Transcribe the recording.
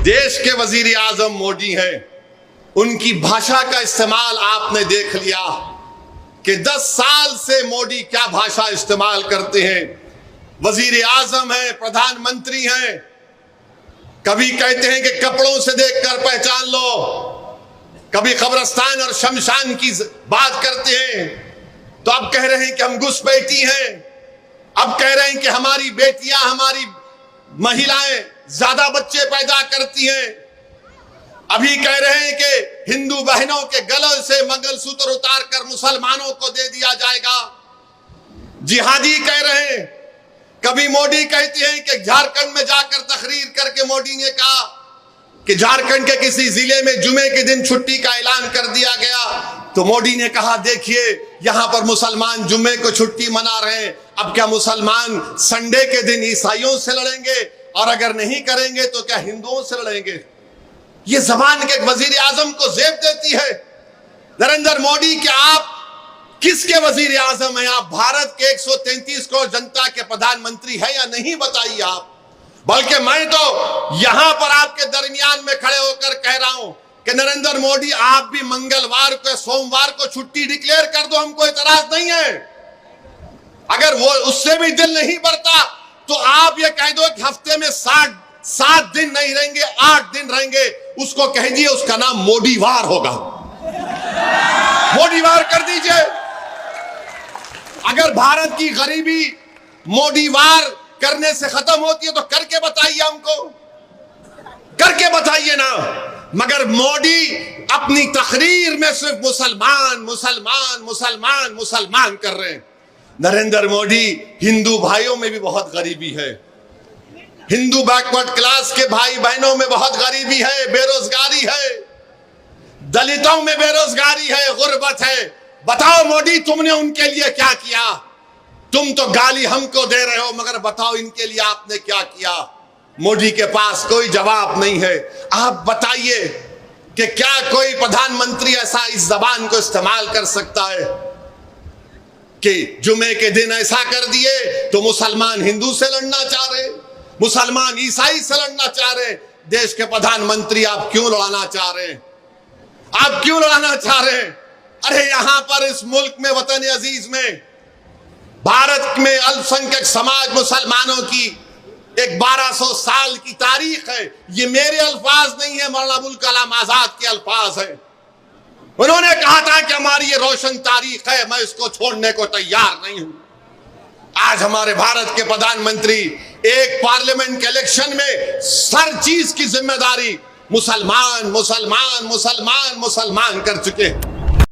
देश के वजीर आजम मोदी हैं, उनकी भाषा का इस्तेमाल आपने देख लिया कि 10 साल से मोदी क्या भाषा इस्तेमाल करते हैं। वजीर आजम है, प्रधानमंत्री हैं, कभी कहते हैं कि कपड़ों से देखकर पहचान लो, कभी कब्रिस्तान और शमशान की बात करते हैं, तो अब कह रहे हैं कि हम घुसपैठी हैं, अब कह रहे हैं कि हमारी बेटियां, हमारी महिलाएं ज्यादा बच्चे पैदा करती हैं, अभी कह रहे हैं कि हिंदू बहनों के गले से मंगलसूत्र उतारकर मुसलमानों को दे दिया जाएगा, जिहादी कह रहे हैं। कभी मोदी कहते हैं कि झारखंड में जाकर तकरीर करके मोदी ने कहा कि झारखंड के किसी जिले में जुमे के दिन छुट्टी का ऐलान कर दिया गया, तो मोदी ने कहा देखिए यहां पर मुसलमान जुम्मे को छुट्टी मना रहे हैं, अब क्या मुसलमान संडे के दिन ईसाइयों से लड़ेंगे, और अगर नहीं करेंगे तो क्या हिंदुओं से लड़ेंगे। ये जबान के वजीर आजम को जेब देती है। नरेंद्र मोदी, क्या आप किसके वजीर आजम हैं? आप भारत के 133 करोड़ जनता के प्रधानमंत्री हैं या नहीं, बताइए आप। बल्कि मैं तो यहां पर आपके दरमियान में खड़े होकर कह रहा हूं कि नरेंद्र मोदी, आप भी मंगलवार को, सोमवार को छुट्टी डिक्लेयर कर दो, हमको इतराज नहीं है। अगर वो उससे भी दिल नहीं भरता तो आप ये कह दो कि हफ्ते में 7 दिन नहीं रहेंगे, 8 दिन रहेंगे, उसको कह दीजिए उसका नाम मोदीवार होगा, मोदीवार कर दीजिए। अगर भारत की गरीबी मोदीवार करने से खत्म होती है तो करके बताइए, हमको करके बताइए ना। मगर मोदी अपनी तकरीर में सिर्फ मुसलमान मुसलमान मुसलमान मुसलमान कर रहे हैं। नरेंद्र मोदी, हिंदू भाइयों में भी बहुत गरीबी है, हिंदू बैकवर्ड क्लास के भाई बहनों में बहुत गरीबी है, बेरोजगारी है, दलितों में बेरोजगारी है, गुर्बत है। बताओ मोदी, तुमने उनके लिए क्या किया? तुम तो गाली हमको दे रहे हो, मगर बताओ इनके लिए आपने क्या किया? मोदी के पास कोई जवाब नहीं है। आप बताइए कि क्या कोई प्रधानमंत्री ऐसा इस जबान को इस्तेमाल कर सकता है कि जुमे के दिन ऐसा कर दिए तो मुसलमान हिंदू से लड़ना चाह रहे, मुसलमान ईसाई से लड़ना चाह रहे। देश के प्रधानमंत्री, आप क्यों लड़ाना चाह रहे हैं? आप क्यों लड़ाना चाह रहे हैं? अरे यहां पर इस मुल्क में, वतन अजीज में, भारत में अल्पसंख्यक समाज मुसलमानों की एक 1200 साल की तारीख है। ये मेरे अल्फाज नहीं है, मौलाना अबुल कलाम आजाद के अल्फाज है। उन्होंने कहा था कि हमारी ये रोशन तारीख है, मैं इसको छोड़ने को तैयार नहीं हूं। आज हमारे भारत के प्रधानमंत्री एक पार्लियामेंट के इलेक्शन में हर चीज की जिम्मेदारी मुसलमान मुसलमान मुसलमान मुसलमान कर चुके हैं।